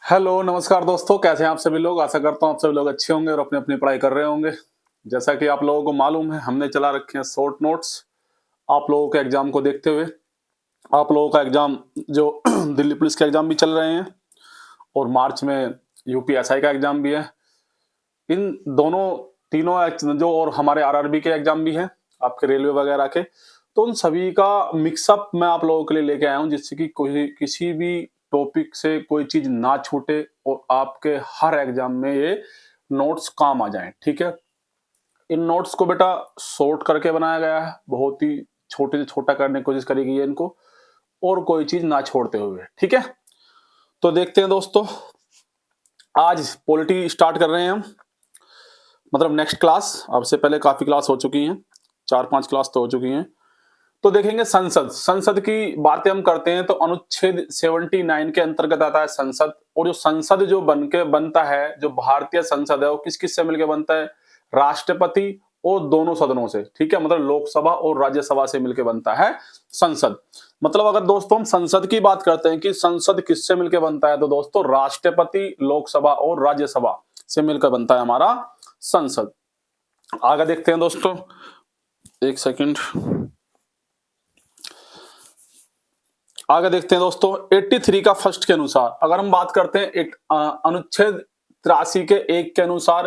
Hello, नमस्कार दोस्तों, कैसे हैं आप सभी लोग? आशा करता हूँ आप सभी लोग अच्छे होंगे और अपनी-अपनी पढ़ाई कर रहे होंगे। जैसा कि आप लोगों को मालूम है, हमने चला रखे हैं शॉर्ट नोट्स आप लोगों के एग्ज़ाम को देखते हुए। आप लोगों का एग्ज़ाम जो दिल्ली पुलिस के एग्ज़ाम भी चल रहे हैं और मार्च में यूपीएसआई का एग्ज़ाम भी है। इन दोनों तीनों जो और हमारे आरआरबी के एग्ज़ाम भी हैं, आपके रेलवे वगैरह के। तो उन सभी का मिक्सअप मैं आप लोगों के लिए लेके आया हूँ जिससे कि कोई किसी भी टॉपिक से कोई चीज़ ना छूटे और आपके हर एग्ज़ाम में ये नोट्स काम आ जाएँ, ठीक है? इन नोट्स को बेटा सॉर्ट करके बनाया गया है, बहुत ही छोटे से छोटा करने की कोशिश करी गई है इनको और कोई चीज़ ना छोड़ते हुए, ठीक है? तो देखते हैं दोस्तों, आज पॉलिटी स्टार्ट कर रहे हैं हम। मतलब नेक्स्ट क्लास, अब से पहले काफ़ी क्लास हो चुकी हैं, 4-5 क्लास तो हो चुकी हैं। तो देखेंगे संसद, संसद की बातें हम करते हैं तो अनुच्छेद 79 के अंतर्गत आता है संसद। और जो संसद जो बनता है, जो भारतीय संसद है, वो किस-किस से मिलके बनता है? राष्ट्रपति और दोनों सदनों से, ठीक है? मतलब लोकसभा और राज्यसभा से मिलके बनता है संसद। मतलब अगर दोस्तों हम संसद की बात करते हैं कि संसद किससे मिलके बनता है, तो दोस्तों राष्ट्रपति, लोकसभा और राज्यसभा से मिलकर बनता है हमारा संसद। आगे देखते हैं दोस्तों, एक सेकंड। आगे देखते हैं दोस्तों, 83 का फर्स्ट के अनुसार अगर हम बात करते हैं अनुच्छेद 83 के 1 के अनुसार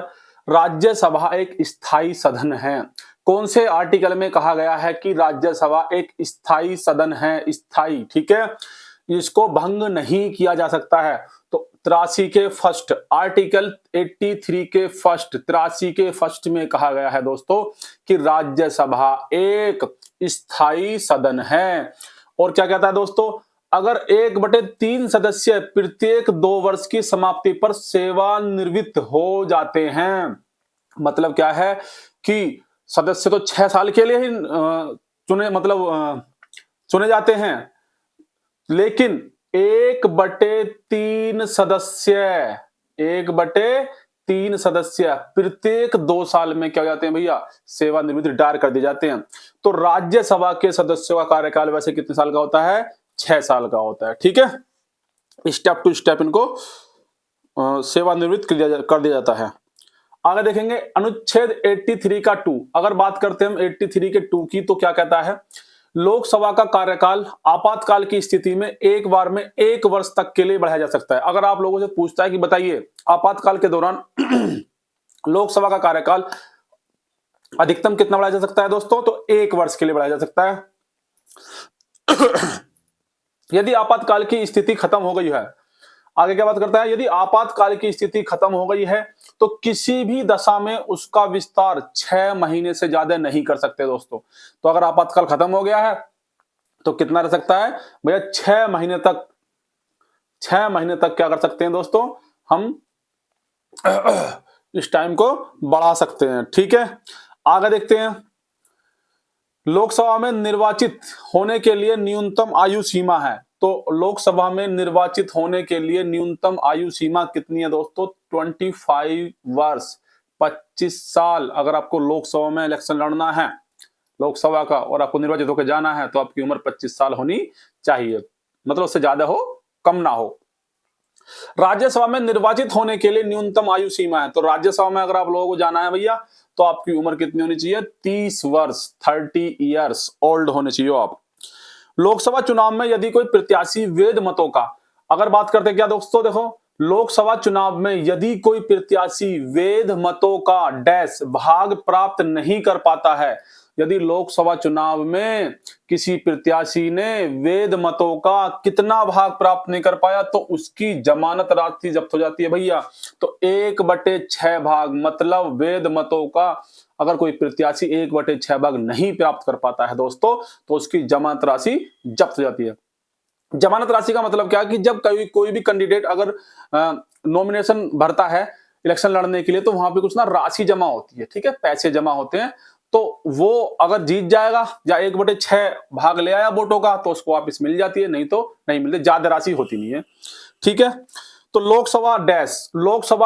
राज्यसभा एक स्थायी सदन है। कौन से आर्टिकल में कहा गया है कि राज्यसभा एक स्थायी सदन है? स्थायी, ठीक है? इसको भंग नहीं किया जा सकता है। तो 83 के फर्स्ट आर्टिकल 83 के फर्स्ट 83 के फर्स्ट में कहा गया है दोस्तों कि राज्यसभा एक स्थायी सदन है। और क्या कहता है दोस्तों, अगर 1/3 सदस्य प्रत्येक 2 वर्ष की समाप्ति पर सेवानिवृत्त हो जाते हैं। मतलब क्या है कि सदस्य तो 6 साल के लिए ही चुने जाते हैं, लेकिन 1/3 सदस्य 1/3 सदस्य प्रत्येक 2 साल में क्या हो जाते हैं भैया? सेवानिवृत्त, रिटायर कर दिए जाते हैं। तो राज्यसभा के सदस्यों का कार्यकाल वैसे कितने साल का होता है? 6 साल का होता है, ठीक है? स्टेप टू स्टेप इनको सेवानिवृत्त कर दिया जाता है। आगे देखेंगे अनुच्छेद 83 का 2। अगर बात करते हैं हम 83 के 2 की, तो क्या कहता है? लोकसभा का कार्यकाल आपातकाल की स्थिति में एक बार में 1 वर्ष तक के लिए बढ़ाया जा सकता है। अगर आप लोगों से पूछता है कि बताइए आपातकाल के दौरान लोकसभा का कार्यकाल अधिकतम कितना बढ़ाया जा सकता है दोस्तों? तो 1 वर्ष के लिए बढ़ाया जा सकता है। यदि आपातकाल की स्थिति खत्म हो गई है, आगे क्या बात करता है? यदि आपातकाल की स्थिति खत्म हो गई है तो किसी भी दशा में उसका विस्तार 6 महीने से ज्यादा नहीं कर सकते दोस्तों। तो अगर आपातकाल खत्म हो गया है तो कितना रह सकता है भैया? 6 महीने तक, 6 महीने तक क्या कर सकते हैं दोस्तों? हम इस टाइम को बढ़ा सकते हैं, ठीक है? आगे देखते हैं, लोकसभा में निर्वाचित होने के लिए न्यूनतम आयु सीमा है। तो लोकसभा में निर्वाचित होने के लिए न्यूनतम आयु सीमा कितनी है दोस्तों? 25 वर्ष, 25 साल। अगर आपको लोकसभा में इलेक्शन लड़ना है लोकसभा का और आपको निर्वाचित होकर जाना है तो आपकी उम्र 25 साल होनी चाहिए। मतलब उससे ज्यादा हो, कम ना हो। राज्यसभा में निर्वाचित होने के लिए न्यूनतम आयु सीमा है। तो राज्यसभा में अगर आप लोगों को जाना है भैया तो आपकी उम्र कितनी होनी चाहिए? 30 वर्ष, 30 इयर्स ओल्ड होने चाहिए आप। लोकसभा चुनाव में यदि कोई प्रत्याशी वेद मतों का, अगर बात करते हैं क्या दोस्तों, देखो लोकसभा चुनाव में यदि कोई प्रत्याशी वेद मतों का डैश भाग प्राप्त नहीं कर पाता है, यदि लोकसभा चुनाव में किसी प्रत्याशी ने वेद मतों का कितना भाग प्राप्त नहीं कर पाया तो उसकी जमानत राशि जब्त हो जाती है भैया। तो 1/6 भाग, मतलब वेद मतों का अगर कोई प्रत्याशी 1/6 भाग नहीं प्राप्त कर पाता है दोस्तों तो उसकी जमानत राशि जब्त हो जाती है। जमानत राशि का मतलब क्या है कि जब कोई भी कैंडिडेट अगर नॉमिनेशन भरता है इलेक्शन लड़ने के लिए तो वहां पे कुछ ना राशि जमा होती है, ठीक है? पैसे जमा होते हैं। तो वो अगर जीत जाएगा या 1/6 भाग ले आया वोटों का तो उसको वापस मिल जाती है, नहीं तो नहीं मिलती, ज्यादा राशि होती नहीं है, ठीक है? तो लोकसभा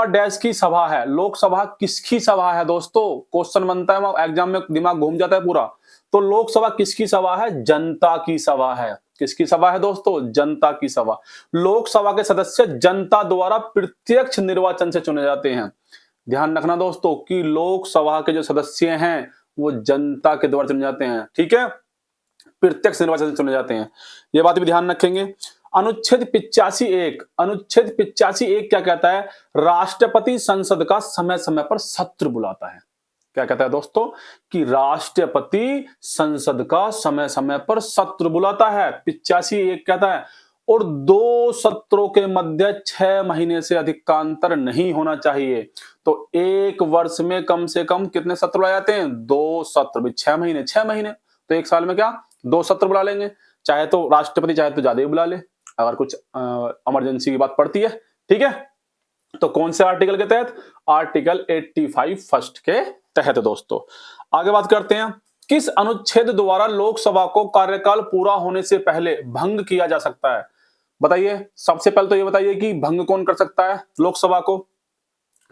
डैश की सभा है। लोकसभा किसकी सभा है दोस्तों? क्वेश्चन बनता है, एग्जाम में दिमाग घूम जाता है पूरा। तो लोकसभा किसकी सभा है? जनता की सभा है। किसकी सभा है दोस्तों? जनता की सभा। लोकसभा के सदस्य जनता द्वारा प्रत्यक्ष निर्वाचन से चुने जाते हैं। ध्यान रखना दोस्तों कि लोकसभा के जो सदस्य हैं वो जनता के द्वारा चुने जाते हैं, ठीक है, प्रत्यक्ष निर्वाचन से चुने जाते हैं। ये बात भी ध्यान रखेंगे। अनुच्छेद 85(1) अनुच्छेद 85(1) क्या कहता है? राष्ट्रपति संसद का समय समय पर सत्र बुलाता है। क्या कहता है दोस्तों? कि राष्ट्रपति संसद का समय समय पर सत्र बुलाता है। 85(1) कहता है और 2 सत्रों के मध्य 6 महीने से अधिक का अंतर नहीं होना चाहिए। तो 1 वर्ष में कम से कम कितने सत्र बुलाए जाते हैं? 2 सत्र। भी 6 महीने, 6 महीने तो 1 साल में क्या 2 सत्र बुला लेंगे। चाहे तो राष्ट्रपति चाहे तो ज्यादा ही बुला ले अगर कुछ इमरजेंसी की बात पड़ती है, ठीक है। तो कौन से आर्टिकल के तहत? आर्टिकल 85 फर्स्ट के तहत दोस्तों। आगे बात करते हैं, किस अनुच्छेद द्वारा लोकसभा को कार्यकाल पूरा होने से पहले भंग किया जा सकता है? बताइए। सबसे पहले तो ये बताइए कि भंग कौन कर सकता है लोकसभा को?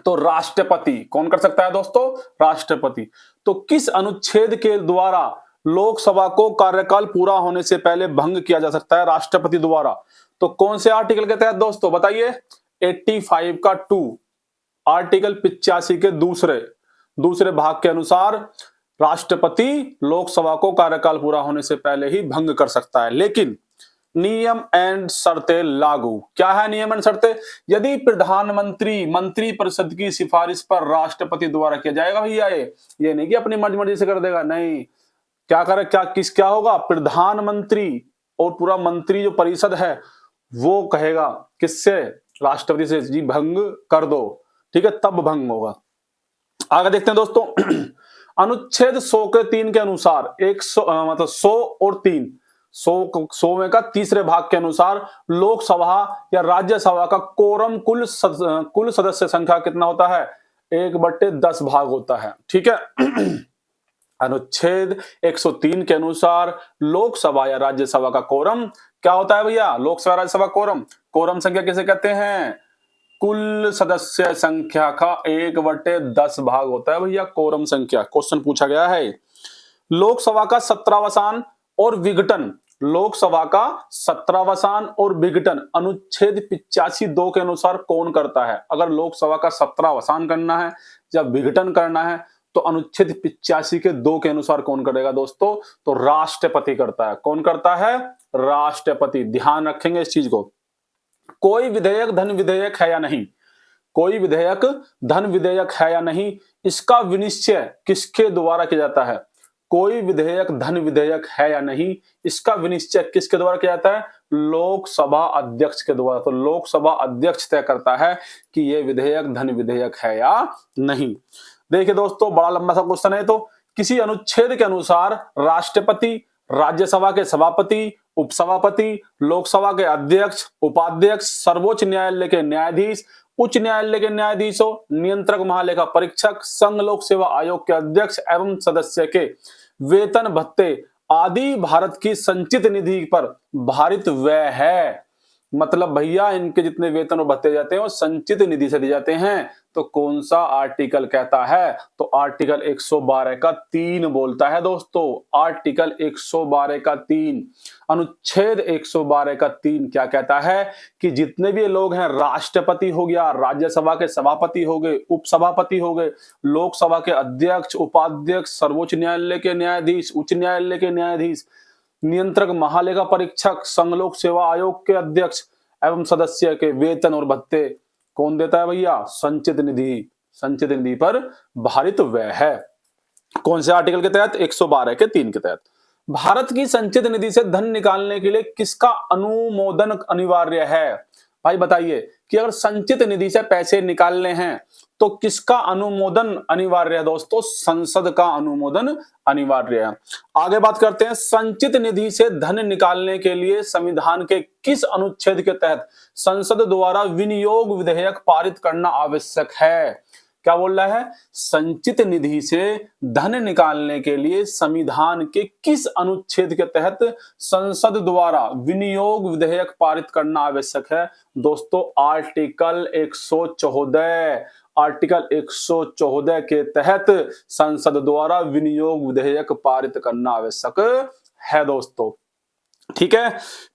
तो राष्ट्रपति। कौन कर सकता है दोस्तों? राष्ट्रपति। तो किस अनुच्छेद के द्वारा लोकसभा को कार्यकाल पूरा होने से पहले भंग किया जा सकता है? राष्ट्रपति द्वारा। तो कौन से आर्टिकल के तहत दोस्तों? बताइए। 85 का 2, आर्टिकल 85 के दूसरे भाग के अनुसार राष्ट्रपति लोकसभा को कार्यकाल पूरा होने से पहले ही भंग कर सकता है। लेकिन नियम एंड शर्तें लागू। क्या है नियम एंड शर्तें? यदि प्रधानमंत्री मंत्री परिषद की सिफारिश पर राष्ट्रपति द्वारा किया जाएगा भैया, ये नहीं कि अपनी मर्जी से कर देगा, नहीं। क्या होगा? प्रधानमंत्री और पूरा मंत्री जो परिषद है वो कहेगा किससे? राष्ट्रपति से, जी भंग कर दो, ठीक है, तब भंग होगा। आगे देखते हैं दोस्तों। अनुच्छेद 100 के 3 के अनुसार 100 और 3 100 में का तीसरे भाग के अनुसार लोकसभा या राज्यसभा का कोरम कुल सदस्य संख्या कितना होता है? 1/10 भाग होता है, ठीक है। अनुच्छेद 103 के अनुसार लोकसभा या राज्यसभा का कोरम क्या होता है भैया? लोकसभा राज्यसभा कोरम संख्या किसे कहते हैं? कुल सदस्य संख्या का 1/10 भाग होता है भैया कोरम संख्या। क्वेश्चन पूछा गया है। लोकसभा का 17वासान और विघटन। लोकसभा का 17वासान और विघटन अनुच्छेद 85(2) के अनुसार कौन करता है? अगर लोकसभा का 17वासान करना है या विघटन करना है तो अनुच्छेद 85 के 2 के अनुसार कौन करेगा दोस्तों? तो राष्ट्रपति करता है। कौन करता है? राष्ट्रपति। ध्यान रखेंगे इस चीज को। कोई विधेयक धन विधेयक है या नहीं, कोई विधेयक धन विधेयक है या नहीं, इसका विनिश्चय किसके द्वारा किया जाता है? कोई विधेयक धन विधेयक है या नहीं, इसका विनिश्चय किसके द्वारा किया जाता है? लोकसभा अध्यक्ष के द्वारा। तो लोकसभा अध्यक्ष तय करता है कि यह विधेयक धन विधेयक है या नहीं। देखिए दोस्तों, बड़ा लंबा सा क्वेश्चन है। तो किसी अनुच्छेद के अनुसार राष्ट्रपति, राज्यसभा के सभापति, उपसभापति, लोकसभा के अध्यक्ष, उपाध्यक्ष, सर्वोच्च न्यायालय के न्यायाधीश, उच्च न्यायालय के न्यायाधीशों, नियंत्रक महालेखा परीक्षक, संघ लोक सेवा आयोग के अध्यक्ष एवं सदस्य के वेतन भत्ते आदि भारत की संचित निधि पर भारित व्यय है। मतलब भैया इनके जितने वेतन और भत्ते जाते हैं वो संचित निधि से दिए जाते हैं। तो कौन सा आर्टिकल कहता है? तो आर्टिकल 112 का 3 बोलता है दोस्तों। आर्टिकल 112 का 3, अनुच्छेद 112 का 3 क्या कहता है? कि जितने भी लोग हैं, राष्ट्रपति हो गया, राज्यसभा के सभापति हो गए, उपसभापति हो गए, लोकसभा के अध्यक्ष, उपाध्यक्ष, सर्वोच्च न्यायालय के न्यायाधीश, उच्च न्यायालय के न्यायाधीश, नियंत्रक महालेखा परीक्षक, संघ लोक सेवा आयोग के अध्यक्ष एवं सदस्य के वेतन और भत्ते कौन देता है भैया? संचित निधि। संचित निधि पर भारित व्यय है। कौन से आर्टिकल के तहत? 112 के 3 के तहत। भारत की संचित निधि से धन निकालने के लिए किसका अनुमोदन अनिवार्य है? भाई बताइए कि अगर संचित निधि से पैसे निकालने हैं तो किसका अनुमोदन अनिवार्य है दोस्तों? संसद का अनुमोदन अनिवार्य है। आगे बात करते हैं, संचित निधि से धन निकालने के लिए संविधान के किस अनुच्छेद के तहत संसद द्वारा विनियोग विधेयक पारित करना आवश्यक है? क्या बोल रहा है? संचित निधि से धन निकालने के लिए संविधान के किस अनुच्छेद के तहत संसद द्वारा विनियोग विधेयक पारित करना आवश्यक है? दोस्तों आर्टिकल 114। आर्टिकल 114 के तहत संसद द्वारा विनियोग विधेयक पारित करना आवश्यक है दोस्तों। ठीक है।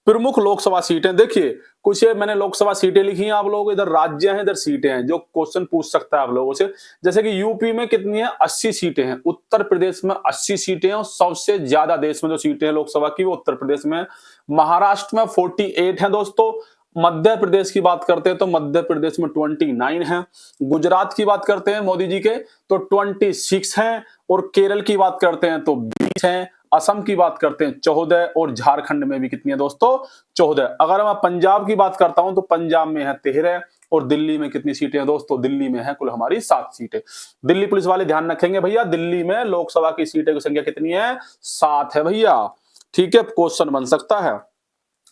प्रमुख लोकसभा सीटें देखिए, कुछ ये मैंने लोकसभा सीटें लिखी हैं आप लोगों को, इधर राज्य हैं इधर सीटें हैं, जो क्वेश्चन पूछ सकता है आप लोगों से। जैसे कि यूपी में कितनी है, 80 सीटें हैं, उत्तर प्रदेश में 80 सीटें हैं और सबसे ज्यादा देश में जो सीटें हैं लोकसभा की वो उत्तर प्रदेश में है। महाराष्ट्र में 48 है दोस्तों। मध्य प्रदेश की बात करते हैं तो मध्य प्रदेश में 29 है। गुजरात की बात करते हैं मोदी जी के तो 26 हैं और केरल की बात करते हैं तो 20 हैं। असम की बात करते हैं 14 और झारखंड में भी कितनी है दोस्तों, 14। अगर मैं पंजाब की बात करता हूं तो पंजाब में है 13 और दिल्ली में कितनी सीटें हैं दोस्तों, दिल्ली में है कुल हमारी 7 सीटें। दिल्ली पुलिस वाले ध्यान रखेंगे भैया, दिल्ली में लोकसभा की सीटें की संख्या कितनी है, 7 है भैया। ठीक है, क्वेश्चन बन सकता है।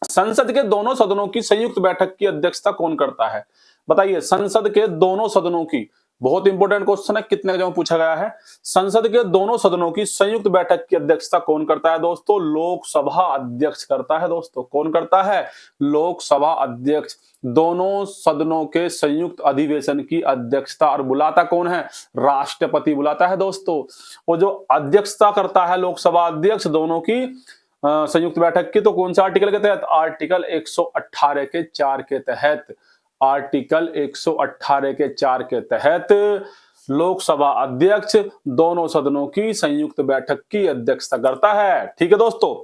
संसद के दोनों सदनों की संयुक्त बैठक की अध्यक्षता कौन करता है, बताइए। संसद के दोनों सदनों की, बहुत इंपॉर्टेंट क्वेश्चन है, कितने जगह पूछा गया है। संसद के दोनों सदनों की संयुक्त बैठक की अध्यक्षता कौन करता है दोस्तों, लोकसभा अध्यक्ष करता है दोस्तों। कौन करता है, लोकसभा अध्यक्ष। दोनों सदनों के संयुक्त अधिवेशन की अध्यक्षता और बुलाता कौन है, राष्ट्रपति बुलाता है दोस्तों। और जो अध्यक्षता करता है लोकसभा अध्यक्ष दोनों की संयुक्त बैठक की, तो कौन सा आर्टिकल के तहत, आर्टिकल 118 के 4 के तहत। आर्टिकल 118 के 4 के तहत लोकसभा अध्यक्ष दोनों सदनों की संयुक्त बैठक की अध्यक्षता करता है। ठीक है दोस्तों,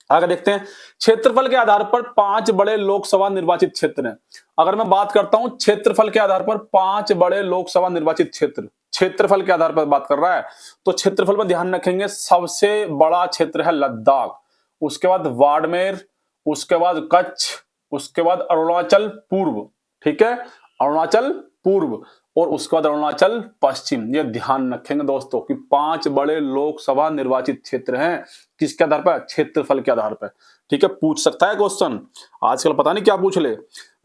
आगे देखते हैं। क्षेत्रफल के आधार पर 5 बड़े लोकसभा निर्वाचित क्षेत्र हैं। अगर मैं बात करता हूं क्षेत्रफल के आधार पर 5 बड़े लोकसभा निर्वाचित क्षेत्र, क्षेत्रफल के आधार पर बात कर रहा है तो क्षेत्रफल पर ध्यान रखेंगे। सबसे बड़ा क्षेत्र है लद्दाख, उसके बाद बाड़मेर, उसके बाद कच्छ, उसके बाद अरुणाचल पूर्व। ठीक है, अरुणाचल पूर्व और उसके बाद अरुणाचल पश्चिम। ये ध्यान रखेंगे दोस्तों कि 5 बड़े लोकसभा निर्वाचित क्षेत्र हैं, किसके आधार पर, क्षेत्रफल के आधार पर। ठीक है, पूछ सकता है क्वेश्चन, आजकल पता नहीं क्या पूछ ले।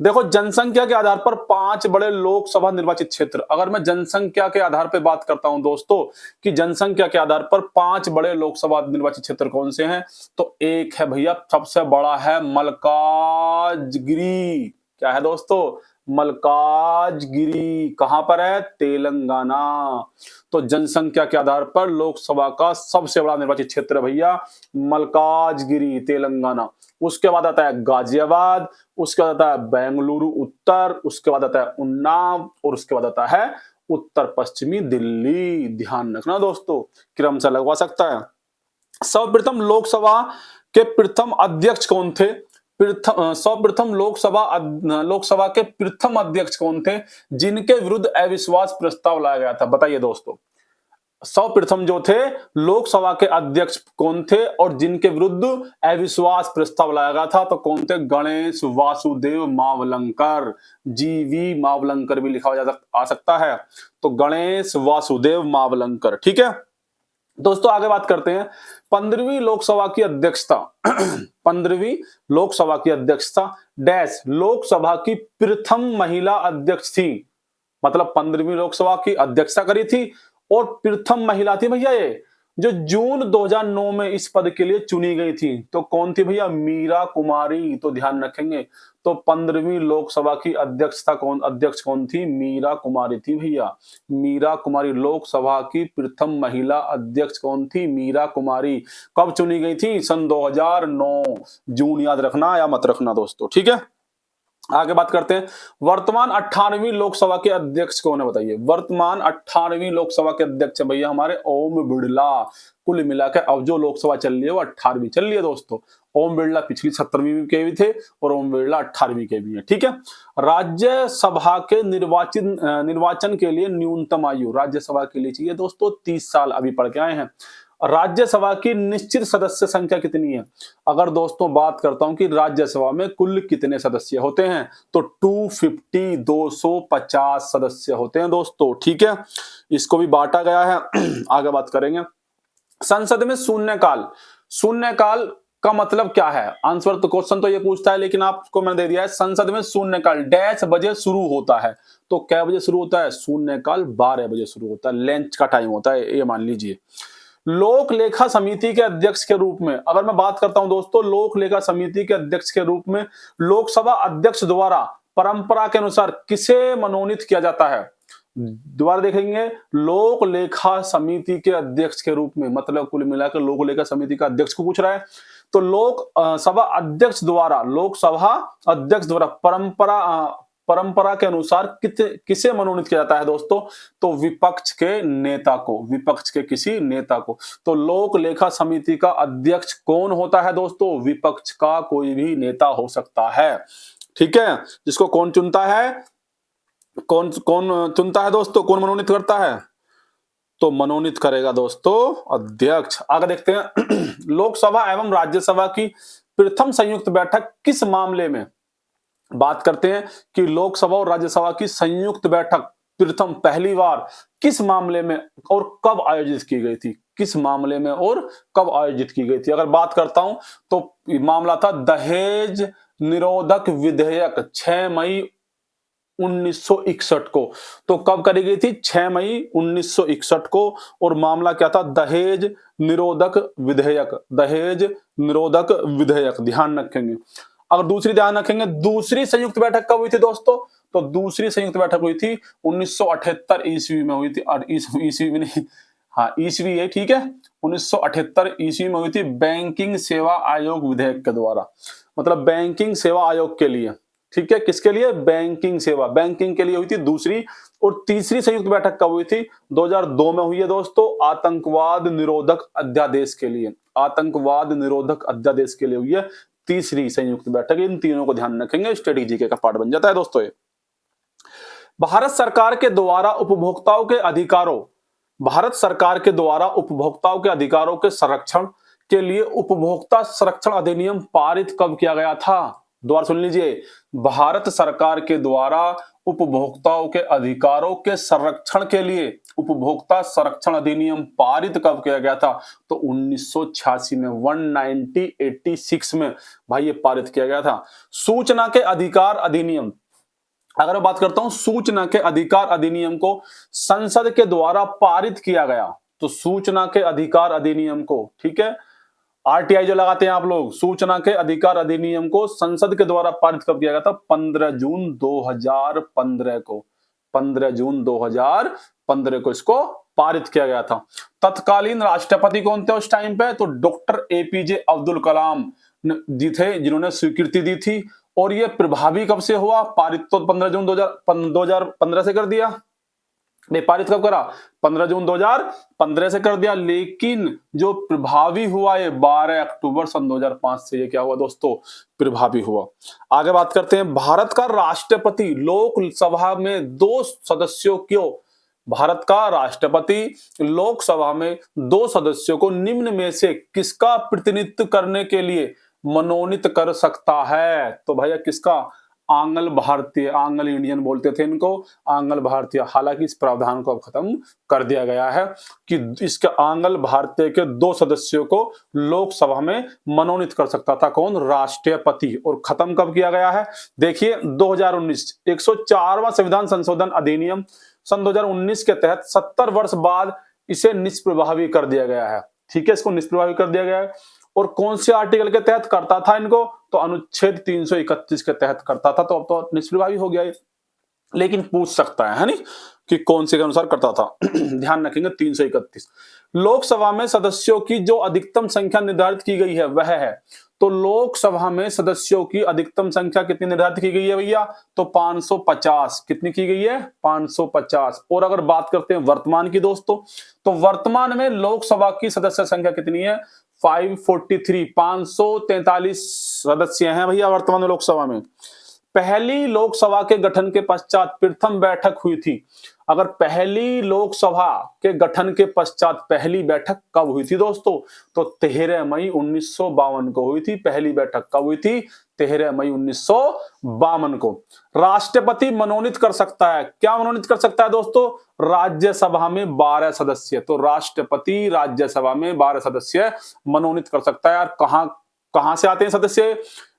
देखो, जनसंख्या के आधार पर 5 बड़े लोकसभा निर्वाचित क्षेत्र। अगर मैं जनसंख्या के आधार पर बात करता हूं दोस्तों कि जनसंख्या के आधार पर 5 बड़े लोकसभा निर्वाचित क्षेत्र कौन से हैं, तो एक है भैया, सबसे बड़ा है मल्काजगिरी। क्या है दोस्तों, मल्काजगिरी। कहां पर है, तेलंगाना। तो जनसंख्या के आधार पर लोकसभा का सबसे बड़ा निर्वाचित क्षेत्र है भैया मल्काजगिरी, तेलंगाना। उसके बाद आता है गाजियाबाद, उसके बाद आता है बेंगलुरु उत्तर, उसके बाद आता है उन्नाव और उसके बाद आता है उत्तर पश्चिमी दिल्ली। ध्यान रखना दोस्तों, क्रम से लगवा सकता है। सर्वप्रथम लोकसभा के प्रथम अध्यक्ष कौन थे, सर्वप्रथम लोकसभा के प्रथम अध्यक्ष कौन थे जिनके विरुद्ध अविश्वास प्रस्ताव लाया गया था, बताइए दोस्तों। सर्वप्रथम जो थे लोकसभा के अध्यक्ष कौन थे और जिनके विरुद्ध अविश्वास प्रस्ताव लाया गया था, तो कौन थे, गणेश वासुदेव मावलंकर। जीवी मावलंकर भी लिखा आ सकता है, तो गणेश वासुदेव मावलंकर। ठीक है दोस्तों, आगे बात करते हैं 15वीं लोकसभा की अध्यक्षता। 15वीं लोकसभा की अध्यक्षता डैश लोकसभा की प्रथम महिला अध्यक्ष थी। मतलब 15वीं लोकसभा की अध्यक्षता करी थी और प्रथम महिला थी भैया ये, जो जून 2009 में इस पद के लिए चुनी गई थी। तो कौन थी भैया, मीरा कुमारी। तो ध्यान रखेंगे, तो 15वीं लोकसभा की अध्यक्ष कौन थी, मीरा कुमारी थी भैया। मीरा कुमारी, लोकसभा की प्रथम महिला अध्यक्ष कौन थी, मीरा कुमारी। कब चुनी गई थी, सन 2009। जून याद रखना या मत रखना दोस्तों। ठीक है, आगे बात करते हैं। वर्तमान 18वीं लोकसभा के अध्यक्ष कौन है, बताइए। वर्तमान 18वीं लोकसभा के अध्यक्ष है भैया हमारे ओम बिड़ला। कुल मिलाकर अब जो लोकसभा चल रही है वो 18वीं चल रही है दोस्तों। ओम बिड़ला पिछली 17वीं के भी थे और ओम बिड़ला 18वीं के भी है। ठीक है, राज्यसभा के निर्वाचन के लिए न्यूनतम आयु राज्यसभा के लिए चाहिए दोस्तों 30 साल। अभी पढ़ के आए हैं। राज्यसभा की निश्चित सदस्य संख्या कितनी है। अगर दोस्तों बात करता हूं कि राज्यसभा में कुल कितने सदस्य होते हैं, तो 250 सदस्य होते हैं दोस्तों। ठीक है, इसको भी बांटा गया है। आगे बात करेंगे। संसद में शून्यकाल, शून्यकाल का मतलब क्या है, आंसर तो क्वेश्चन तो ये पूछता है, लेकिन आपको मैंने दे दिया है। संसद में शून्यकाल डैश बजे शुरू होता है। तो क्या बजे शुरू होता है, शून्यकाल 12 बजे शुरू होता है, लंच का टाइम होता है, ये मान लीजिए। लोक लेखा समिति के अध्यक्ष के रूप में अगर मैं बात करता हूं दोस्तों, लोक लेखा समिति के अध्यक्ष के रूप में लोकसभा अध्यक्ष द्वारा परंपरा के अनुसार किसे मनोनीत किया जाता है। दोबारा देखेंगे, लोक लेखा समिति के अध्यक्ष के रूप में, मतलब कुल मिलाकर लोक लेखा समिति का अध्यक्ष को पूछ रहा है। तो लोकसभा अध्यक्ष द्वारा, लोकसभा अध्यक्ष द्वारा परंपरा के अनुसार किसे मनोनीत किया जाता है दोस्तों? तो विपक्ष के नेता को, विपक्ष के किसी नेता को। तो लोक लेखा समिति का अध्यक्ष कौन होता है दोस्तों? विपक्ष का कोई भी नेता हो सकता है, ठीक है। जिसको कौन चुनता है? कौन कौन चुनता है दोस्तों? कौन मनोनीत करता है? तो मनोनीत करेगा दोस्तों अध्यक्ष। आगे देखते हैं लोकसभा एवं राज्यसभा की प्रथम संयुक्त बैठक किस मामले में? बात करते हैं कि लोकसभा और राज्यसभा की संयुक्त बैठक प्रथम पहली बार किस मामले में और कब आयोजित की गई थी? किस मामले में और कब आयोजित की गई थी? अगर बात करता हूं तो मामला था दहेज निरोधक विधेयक 6 मई 1961 को। तो कब करी गई थी? 6 मई 1961 को। और मामला क्या था? दहेज निरोधक विधेयक, दहेज निरोधक विधेयक, ध्यान रखेंगे। अगर दूसरी ध्यान रखेंगे, दूसरी संयुक्त बैठक कब हुई थी दोस्तों? तो दूसरी संयुक्त बैठक हुई थी 1978 ईस्वी में हुई थी। और ईस्वी में नहीं, हाँ ईस्वी है, ठीक है। 1978 ईस्वी में हुई थी बैंकिंग सेवा आयोग विधेयक के द्वारा, मतलब बैंकिंग सेवा आयोग के लिए, ठीक है। किसके लिए? बैंकिंग सेवा, बैंकिंग के लिए हुई थी दूसरी। और तीसरी संयुक्त बैठक कब हुई थी? 2002 में हुई है दोस्तों, आतंकवाद निरोधक अध्यादेश के लिए, आतंकवाद निरोधक अध्यादेश के लिए हुई है तीसरी संयुक्त बैठक। इन तीनों को ध्यान रखेंगे, स्ट्रेटेजी का पार्ट बन जाता है दोस्तों ये। भारत सरकार के द्वारा उपभोक्ताओं के अधिकारों, भारत सरकार के द्वारा उपभोक्ताओं के अधिकारों के संरक्षण के लिए उपभोक्ता संरक्षण अधिनियम पारित कब किया गया था? दोबारा सुन लीजिए, भारत सरकार के द्वारा उपभोक्ताओं के अधिकारों के संरक्षण के लिए उपभोक्ता संरक्षण अधिनियम पारित कब किया गया था? तो 1986 में, 1986 में भाई ये पारित किया गया था। सूचना के अधिकार अधिनियम, अगर मैं बात करता हूं सूचना के अधिकार अधिनियम को संसद के द्वारा पारित किया गया, तो सूचना के अधिकार अधिनियम को, ठीक है, आरटीआई जो लगाते हैं आप लोग, सूचना के अधिकार अधिनियम को संसद के द्वारा पारित कब किया गया था? 15 जून 2015 को, 15 जून 2015 को इसको पारित किया गया था। तत्कालीन राष्ट्रपति कौन थे उस टाइम पे? तो डॉक्टर एपीजे अब्दुल कलाम जी थे, जिन्होंने स्वीकृति दी थी। और ये प्रभावी कब से हुआ? पारित तो 15 जून 2015 से कर दिया, नहीं पारित कब करा? 15 जून 2015 से कर दिया, लेकिन जो प्रभावी हुआ ये 12 अक्टूबर सन 2005 से ये क्या हुआ दोस्तों? प्रभावी हुआ। आगे बात करते हैं, भारत का राष्ट्रपति लोकसभा में 2 सदस्यों क्यों, भारत का राष्ट्रपति लोकसभा में 2 सदस्यों को निम्न में से किसका प्रतिनिधित्व करने के लिए मनोनीत कर सकता है? तो भैया किसका? आंग्ल भारतीय, आंग्ल इंडियन बोलते थे इनको, आंग्ल भारतीय। हालांकि इस प्रावधान को अब खत्म कर दिया गया है कि इसके आंग्ल भारतीय के 2 सदस्यों को लोकसभा में मनोनीत कर सकता था कौन? राष्ट्रपति। और खत्म कब किया गया है? देखिए 2019 104वां संविधान संशोधन अधिनियम सन 2019 के तहत 70 वर्ष बाद इसे निष्प्रभावी कर दिया गया है, ठीक है, इसको निष्प्रभावी कर दिया गया है। और कौन से आर्टिकल के तहत करता था इनको? तो अनुच्छेद 331 के तहत करता था, तो अब तो निष्प्रभावी हो गया है। लेकिन पूछ सकता है नहीं कि कौन से के अनुसार करता था ध्यान रखेंगे 331। लोकसभा में सदस्यों की जो अधिकतम संख्या निर्धारित की गई है वह है, तो लोकसभा में सदस्यों की अधिकतम संख्या कितनी निर्धारित की गई है भैया? तो 550। कितनी की गई है? 550। और अगर बात करते हैं वर्तमान की दोस्तों, तो वर्तमान में लोकसभा की सदस्य संख्या कितनी है? 543, 543 सदस्य हैं भैया वर्तमान में लोकसभा में। पहली लोकसभा के गठन के पश्चात प्रथम बैठक हुई थी। अगर पहली लोकसभा के गठन के पश्चात पहली बैठक कब हुई थी दोस्तों? तो 13 मई 1952 को हुई थी। पहली बैठक कब हुई थी? 13 मई 1952 को। राष्ट्रपति मनोनीत कर सकता है, क्या मनोनीत कर सकता है दोस्तों? राज्यसभा में 12 सदस्य। तो राष्ट्रपति राज्यसभा में 12 सदस्य मनोनीत कर सकता है। यार कहां से आते हैं सदस्य?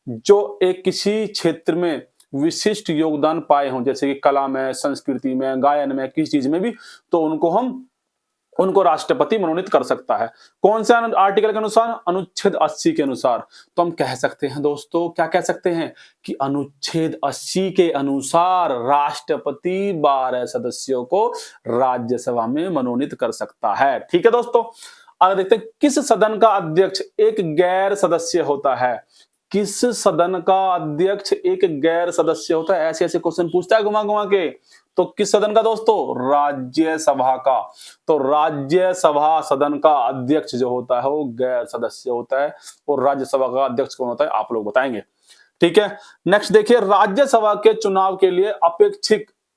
जो एक किसी क्षेत्र में विशिष्ट योगदान पाए हों, जैसे कि कला में, संस्कृति में, गायन में, किसी चीज में भी, तो उनको हम उनको राष्ट्रपति मनोनीत कर सकता है। कौन से आर्टिकल के अनुसार? अनुच्छेद 80 के अनुसार। तो हम कह सकते हैं दोस्तों, क्या कह सकते हैं कि अनुच्छेद 80 के अनुसार राष्ट्रपति 12 सदस्यों को राज्यसभा में मनोनीत कर सकता है। ठीक है दोस्तों, आगे देखते हैं, किस सदन का अध्यक्ष एक गैर सदस्य होता है? किस सदन का अध्यक्ष एक गैर सदस्य होता है? ऐसे ऐसे क्वेश्चन पूछता है घुमा घुमा के। तो किस सदन का दोस्तों? राज्यसभा का। तो राज्यसभा सदन का अध्यक्ष जो होता है वो गैर सदस्य होता है, और राज्यसभा का अध्यक्ष कौन होता है आप लोग बताएंगे। ठीक है, नेक्स्ट देखिए, राज्यसभा के चुनाव के लिए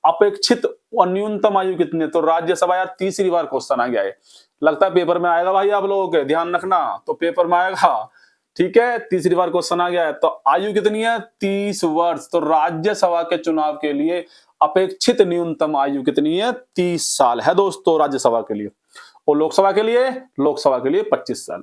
अपेक्षित न्यूनतम आयु कितनी है? तो राज्यसभा, यार तीसरी बार क्वेश्चन आ गया है, लगता है पेपर में आएगा भाई, आप लोगों के ध्यान रखना, तो पेपर में आएगा। ठीक है, तीसरी बार क्वेश्चन आ गया है, तो आयु कितनी है? 30 वर्ष। तो राज्यसभा के चुनाव के लिए अपेक्षित न्यूनतम आयु कितनी है? 30 साल है दोस्तों राज्यसभा के लिए। और लोकसभा के लिए? लोकसभा के लिए 25 साल।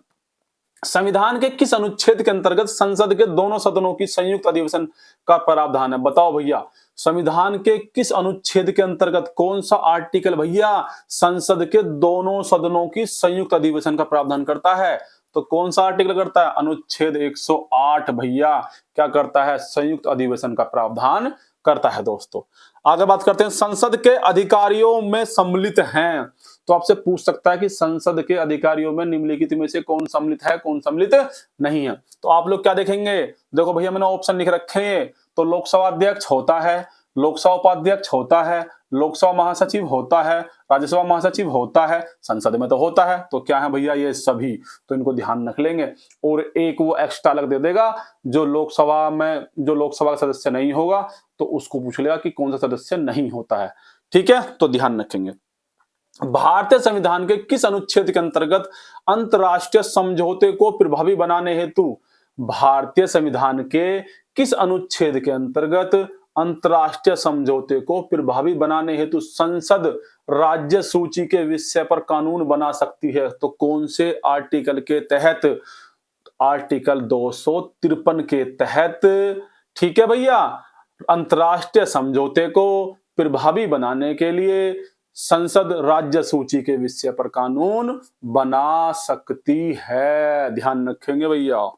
संविधान के किस अनुच्छेद के अंतर्गत संसद के दोनों सदनों की संयुक्त अधिवेशन का प्रावधान है? बताओ भैया, संविधान के किस अनुच्छेद के अंतर्गत, कौन सा आर्टिकल भैया संसद के दोनों सदनों की संयुक्त अधिवेशन का प्रावधान करता है? तो कौन सा आर्टिकल करता है? अनुच्छेद 108 भैया क्या करता है? संयुक्त अधिवेशन का प्रावधान करता है दोस्तों। आगे बात करते हैं, संसद के अधिकारियों में सम्मिलित हैं। तो आपसे पूछ सकता है कि संसद के अधिकारियों में निम्नलिखित में से कौन सम्मिलित है, कौन सम्मिलित नहीं है। तो आप लोग क्या देखेंगे? देखो भैया मैंने ऑप्शन लिख रखे हैं। तो लोकसभा अध्यक्ष होता है, लोकसभा उपाध्यक्ष होता है, लोकसभा महासचिव होता है, राज्यसभा महासचिव होता है, संसद में तो होता है। तो क्या है भैया? ये सभी। तो इनको ध्यान रख लेंगे, और एक वो एक्स्ट्रा अलग दे देगा जो लोकसभा का सदस्य नहीं होगा, तो उसको पूछ लेगा कि कौन सा सदस्य नहीं होता है। ठीक है, तो ध्यान रखेंगे। भारतीय संविधान के किस अनुच्छेद के अंतर्गत अंतरराष्ट्रीय समझौते को प्रभावी बनाने हेतु, भारतीय संविधान के किस अनुच्छेद के अंतर्गत अंतरराष्ट्रीय समझौते को प्रभावी बनाने हेतु संसद राज्य सूची के विषय पर कानून बना सकती है? तो कौन से आर्टिकल के तहत? आर्टिकल 253 के तहत। ठीक है भैया, अंतरराष्ट्रीय समझौते को प्रभावी बनाने के लिए संसद राज्य सूची के विषय पर कानून बना सकती है। ध्यान रखेंगे भैया।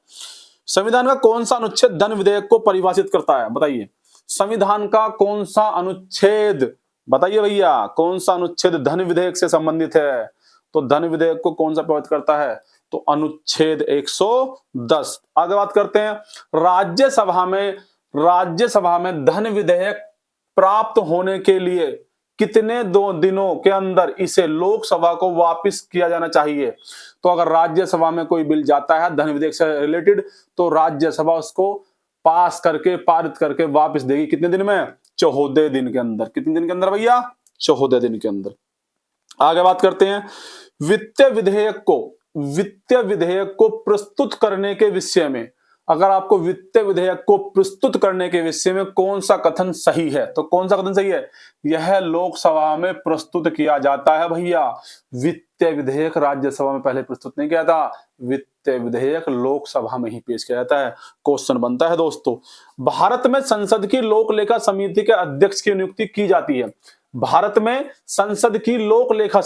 संविधान का कौन सा अनुच्छेद धन विधेयक को परिभाषित करता है? बताइए, संविधान का कौन सा अनुच्छेद, बताइए भैया, कौन सा अनुच्छेद धन विधेयक से संबंधित है? तो धन विधेयक को कौन सा प्रभावित करता है? तो अनुच्छेद 110। आगे बात करते हैं, राज्यसभा में धन विधेयक प्राप्त होने के लिए कितने 2 दिनों के अंदर इसे लोकसभा को वापस किया जाना चाहिए? तो अगर राज्यसभा में कोई बिल जाता है धन विधेयक से रिलेटेड, तो राज्यसभा उसको पास करके, पारित करके वापस देगी। कितने दिन में? 14 दिन के अंदर। कितने दिन के अंदर भैया? 14 दिन के अंदर। आगे बात करते हैं, वित्तीय विधेयक को प्रस्तुत करने के विषय में, अगर आपको वित्तीय विधेयक को प्रस्तुत करने के विषय में कौन सा कथन सही है? तो कौन सा कथन सही है? यह लोकसभा में प्रस्तुत किया जाता है भैया। वित्तीय विधेयक राज्यसभा में पहले प्रस्तुत नहीं किया था, वित्तीय विधेयक लोकसभा में ही पेश किया जाता है। क्वेश्चन बनता है दोस्तों, भारत में संसद की लोक लेखा समिति के अध्यक्ष की नियुक्ति की जाती है। भारत में संसद की लोक लेखा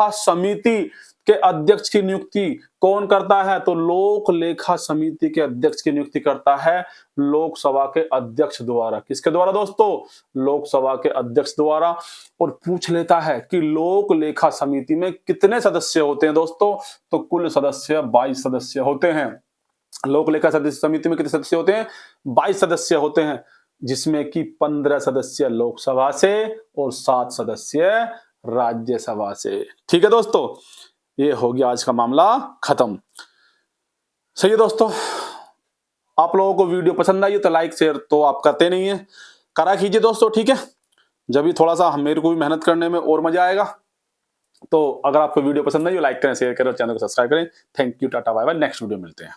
समिति के अध्यक्ष की नियुक्ति कौन करता है? तो लोक लेखा समिति के अध्यक्ष की नियुक्ति करता है लोकसभा के अध्यक्ष द्वारा। किसके द्वारा दोस्तों? लोकसभा के अध्यक्ष द्वारा। और पूछ लेता है कि लोक लेखा समिति में कितने सदस्य होते हैं दोस्तों? तो कुल सदस्य 22 सदस्य होते हैं। लोक लेखा समिति में कितने सदस्य होते हैं? 22 सदस्य होते हैं, जिसमें कि 15 सदस्य लोकसभा से और 7 सदस्य राज्यसभा से। ठीक है दोस्तों, ये हो गया आज का मामला खत्म। सही है दोस्तों, आप लोगों को वीडियो पसंद आई तो लाइक शेयर तो आप करते नहीं है, करा कीजिए दोस्तों। ठीक है, जब भी थोड़ा सा मेरे को भी मेहनत करने में और मजा आएगा। तो अगर आपको वीडियो पसंद आई तो लाइक करें, शेयर करें और चैनल को सब्सक्राइब करें। Thank you, tata bye bye, next video मिलते हैं।